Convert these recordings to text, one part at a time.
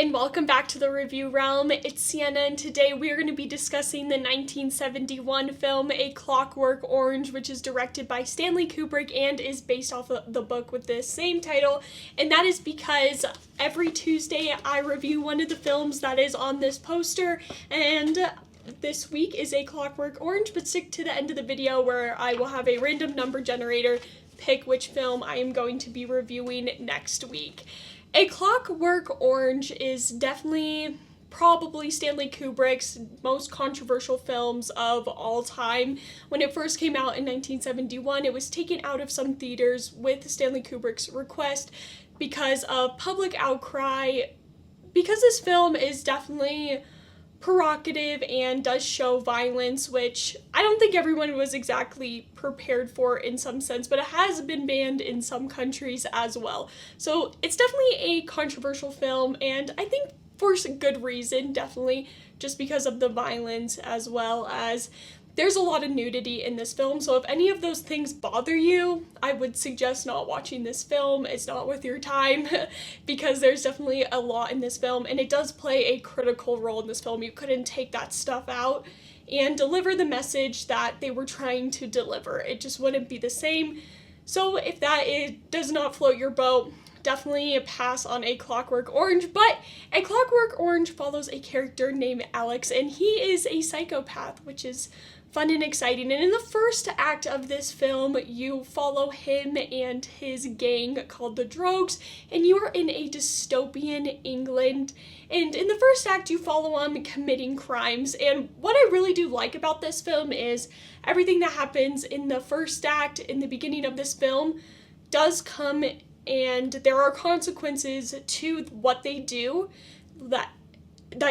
and welcome back to the review realm. It's Sienna, and today we are going to be discussing the 1971 film A Clockwork Orange, which is directed by Stanley Kubrick and is based off of the book with the same title. And that is because every Tuesday I review one of the films that is on this poster, and this week is A Clockwork Orange, but stick to the end of the video where I will have a random number generator pick which film I am going to be reviewing next week. A Clockwork Orange is definitely probably Stanley Kubrick's most controversial films of all time. When it first came out in 1971, it was taken out of some theaters with Stanley Kubrick's request because of public outcry. Because this film is definitely provocative and does show violence, which I don't think everyone was exactly prepared for in some sense, but it has been banned in some countries as well. So it's definitely a controversial film, and I think for some good reason, definitely, just because of the violence as well as there's a lot of nudity in this film, so if any of those things bother you, I would suggest not watching this film. It's not worth your time because there's definitely a lot in this film, and it does play a critical role in this film. You couldn't take that stuff out and deliver the message that they were trying to deliver. It just wouldn't be the same. So if that does not float your boat, definitely pass on A Clockwork Orange. But A Clockwork Orange follows a character named Alex, and he is a psychopath, which is fun and exciting. And in the first act of this film, you follow him and his gang called the Drogues, and you are in a dystopian England. And in the first act, you follow him committing crimes. And what I really do like about this film is everything that happens in the first act, in the beginning of this film, does come, and there are consequences to what they do that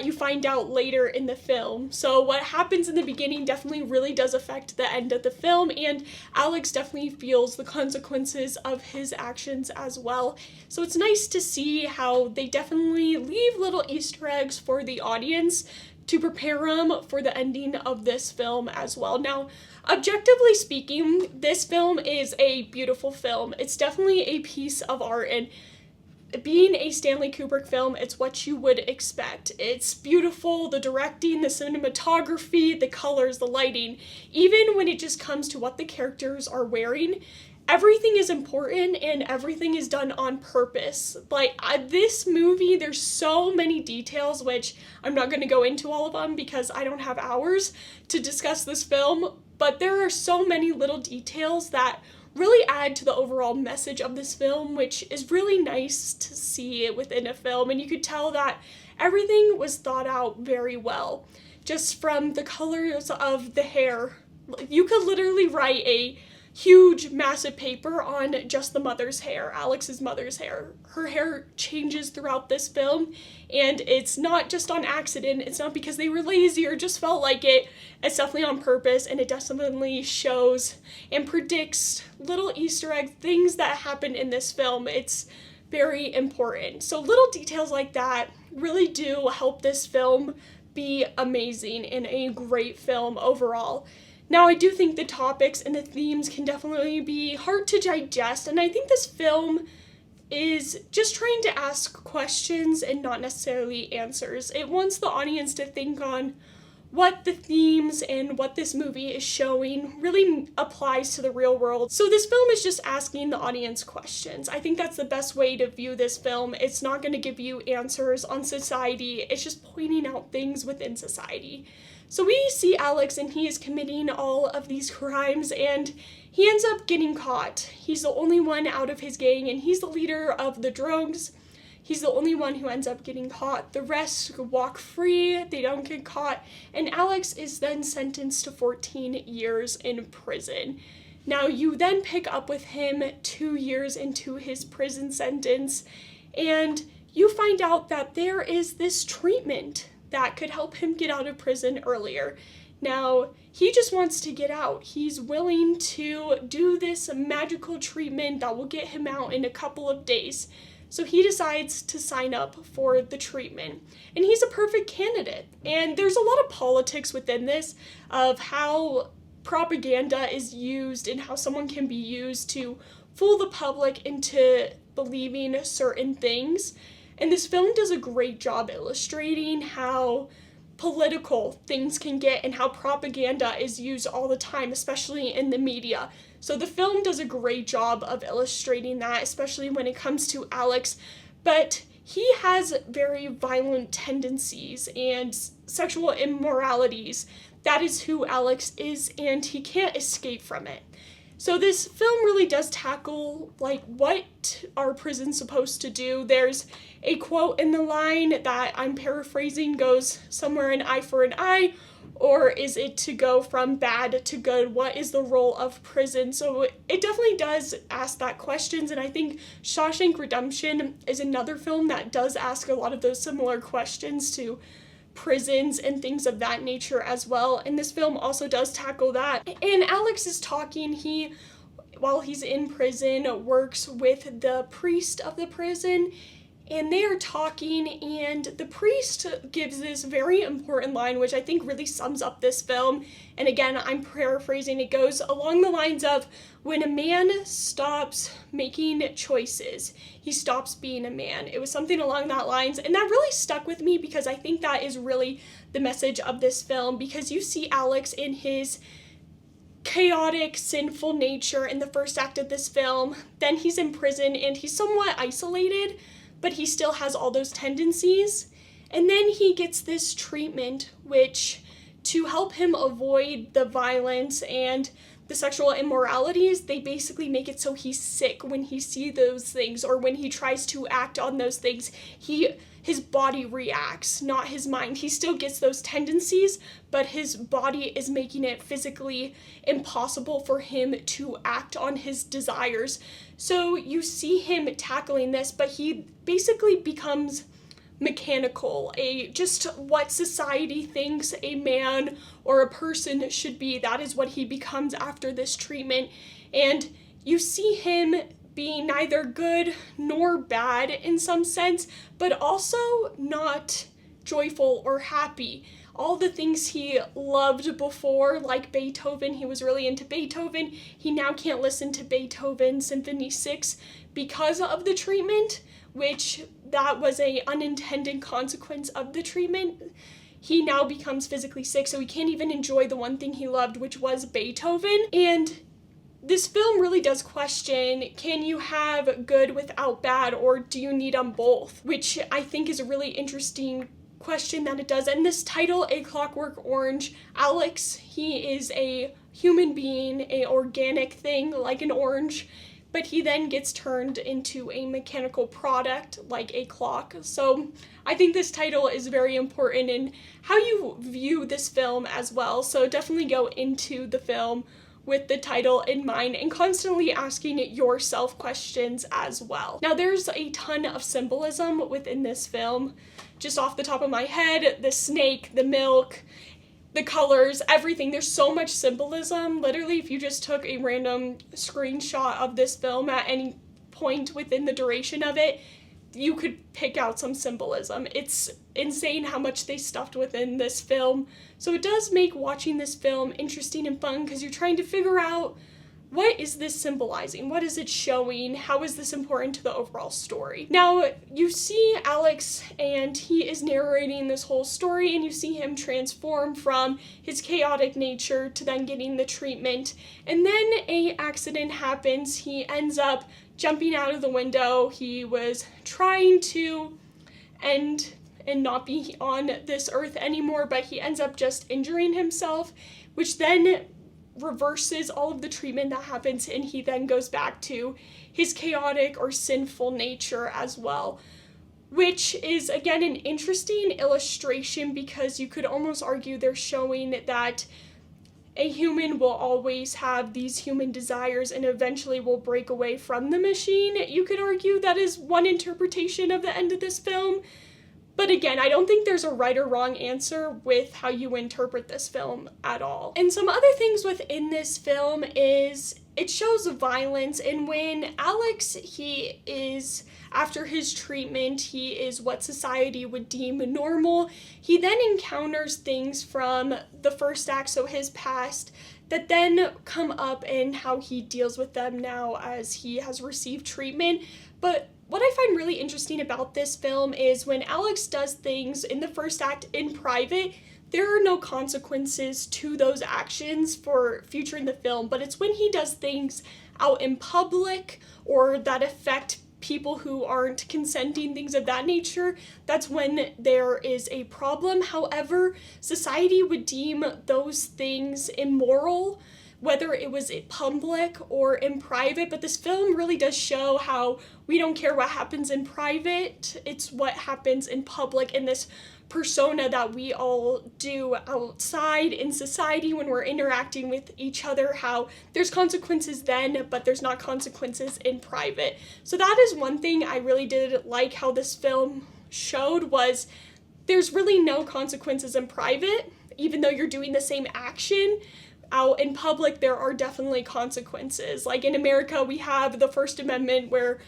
you find out later in the film. So what happens in the beginning definitely really does affect the end of the film, and Alex definitely feels the consequences of his actions as well. So it's nice to see how they definitely leave little Easter eggs for the audience to prepare them for the ending of this film as well. Now, objectively speaking, this film is a beautiful film. It's definitely a piece of art, and being a Stanley Kubrick film, it's what you would expect. It's beautiful, the directing, the cinematography, the colors, the lighting. Even when it just comes to what the characters are wearing, everything is important and everything is done on purpose. Like, this movie, there's so many details, which I'm not going to go into all of them because I don't have hours to discuss this film, but there are so many little details that really add to the overall message of this film, which is really nice to see within a film. And you could tell that everything was thought out very well. Just from the colors of the hair, you could literally write a huge, massive paper on just the mother's hair, Alex's mother's hair. Her hair changes throughout this film, and it's not just on accident. It's not because they were lazy or just felt like it. It's definitely on purpose, and it definitely shows and predicts little Easter egg things that happen in this film. It's very important. So little details like that really do help this film be amazing and a great film overall. Now, I do think the topics and the themes can definitely be hard to digest, and I think this film is just trying to ask questions and not necessarily answers. It wants the audience to think on what the themes and what this movie is showing really applies to the real world. So this film is just asking the audience questions. I think that's the best way to view this film. It's not going to give you answers on society. It's just pointing out things within society. So we see Alex, and he is committing all of these crimes, and he ends up getting caught. He's the only one out of his gang, and he's the leader of the Drogues. He's the only one who ends up getting caught. The rest walk free, they don't get caught, and Alex is then sentenced to 14 years in prison. Now, you then pick up with him 2 years into his prison sentence, and you find out that there is this treatment that could help him get out of prison earlier. Now, he just wants to get out. He's willing to do this magical treatment that will get him out in a couple of days. So he decides to sign up for the treatment. And he's a perfect candidate. And there's a lot of politics within this of how propaganda is used and how someone can be used to fool the public into believing certain things. And this film does a great job illustrating how political things can get and how propaganda is used all the time, especially in the media. So the film does a great job of illustrating that, especially when it comes to Alex. But he has very violent tendencies and sexual immoralities. That is who Alex is, and he can't escape from it. So this film really does tackle, like, what are prisons supposed to do? There's a quote in the line that I'm paraphrasing goes somewhere an eye for an eye, or is it to go from bad to good? What is the role of prison? So it definitely does ask that questions, and I think Shawshank Redemption is another film that does ask a lot of those similar questions to prisons and things of that nature as well. And this film also does tackle that. And Alex is talking, while he's in prison, works with the priest of the prison, and they are talking, and the priest gives this very important line, which I think really sums up this film. And again, I'm paraphrasing. It goes along the lines of, when a man stops making choices, he stops being a man. It was something along that lines, and that really stuck with me because I think that is really the message of this film, because you see Alex in his chaotic, sinful nature in the first act of this film. Then he's in prison, and he's somewhat isolated, but he still has all those tendencies. And then he gets this treatment, which, to help him avoid the violence and the sexual immoralities, they basically make it so he's sick when he sees those things, or when he tries to act on those things. His body reacts, not his mind. He still gets those tendencies, but his body is making it physically impossible for him to act on his desires. So you see him tackling this, but he basically becomes mechanical, just what society thinks a man or a person should be. That is what he becomes after this treatment. And you see him being neither good nor bad in some sense, but also not joyful or happy. All the things he loved before, like Beethoven, he was really into Beethoven, he now can't listen to Beethoven Symphony 6 because of the treatment, which that was a unintended consequence of the treatment. He now becomes physically sick, so he can't even enjoy the one thing he loved, which was Beethoven. And this film really does question, can you have good without bad, or do you need them both? Which I think is a really interesting question that it does. And this title, A Clockwork Orange, Alex, he is a human being, a organic thing like an orange, but he then gets turned into a mechanical product like a clock. So I think this title is very important in how you view this film as well. So definitely go into the film with the title in mind and constantly asking yourself questions as well. Now, there's a ton of symbolism within this film. Just off the top of my head, the snake, the milk, the colors, everything. There's so much symbolism. Literally, if you just took a random screenshot of this film at any point within the duration of it, you could pick out some symbolism. It's insane how much they stuffed within this film. So it does make watching this film interesting and fun, because you're trying to figure out, what is this symbolizing? What is it showing? How is this important to the overall story? Now, you see Alex, and he is narrating this whole story, and you see him transform from his chaotic nature to then getting the treatment. And then a accident happens. He ends up jumping out of the window. He was trying to end and not be on this earth anymore, but he ends up just injuring himself, which then reverses all of the treatment that happens, and he then goes back to his chaotic or sinful nature as well, which is again an interesting illustration, because you could almost argue they're showing that a human will always have these human desires and eventually will break away from the machine. You could argue that is one interpretation of the end of this film. But again, I don't think there's a right or wrong answer with how you interpret this film at all. And some other things within this film is it shows violence, and when Alex, he is, after his treatment, he is what society would deem normal. He then encounters things from the first act, so his past, that then come up in how he deals with them now as he has received treatment. But what I find really interesting about this film is when Alex does things in the first act in private, there are no consequences to those actions for future in the film, but it's when he does things out in public or that affect people who aren't consenting, things of that nature, that's when there is a problem. However, society would deem those things immoral, whether it was in public or in private, but this film really does show how we don't care what happens in private, it's what happens in public, in this persona that we all do outside in society when we're interacting with each other, how there's consequences then, but there's not consequences in private. So that is one thing I really did like how this film showed, was there's really no consequences in private, even though you're doing the same action. Out in public, there are definitely consequences. Like in America, we have the First Amendment where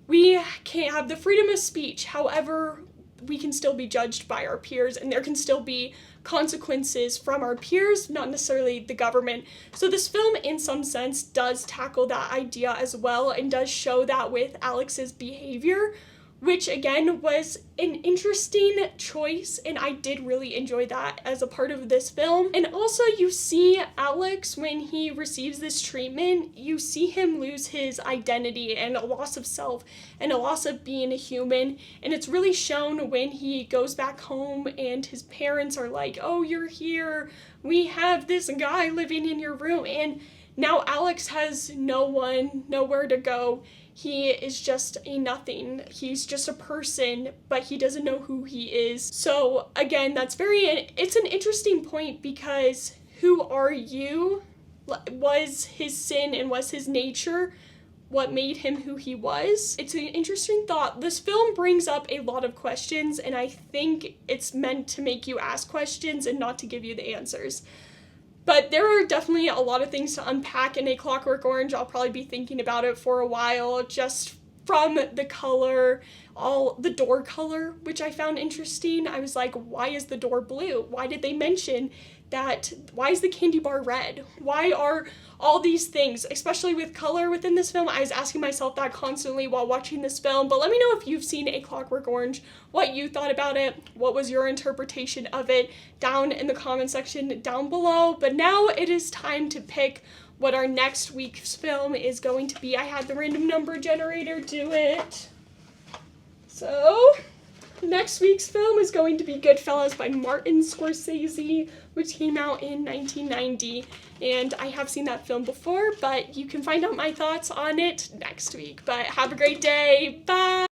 we can't have the freedom of speech. However, we can still be judged by our peers, and there can still be consequences from our peers, not necessarily the government. So this film, in some sense, does tackle that idea as well, and does show that with Alex's behavior, which again was an interesting choice, and I did really enjoy that as a part of this film. And also you see Alex, when he receives this treatment, you see him lose his identity and a loss of self and a loss of being a human, and it's really shown when he goes back home and his parents are like, oh, you're here, we have this guy living in your room, and now Alex has nowhere to go. He is just a nothing. He's just a person, but he doesn't know who he is. So again, it's an interesting point, because who are you? Was his sin and was his nature what made him who he was? It's an interesting thought. This film brings up a lot of questions, and I think it's meant to make you ask questions and not to give you the answers. But there are definitely a lot of things to unpack in A Clockwork Orange. I'll probably be thinking about it for a while, just from the color, all the door color, which I found interesting. I was like, why is the door blue? Why did they mention that? Why is the candy bar red? Why are all these things, especially with color within this film? I was asking myself that constantly while watching this film. But let me know if you've seen A Clockwork Orange, what you thought about it, what was your interpretation of it, down in the comment section down below. But now it is time to pick what our next week's film is going to be. I had the random number generator do it. So next week's film is going to be Goodfellas by Martin Scorsese, which came out in 1990, and I have seen that film before, but you can find out my thoughts on it next week. But have a great day. Bye!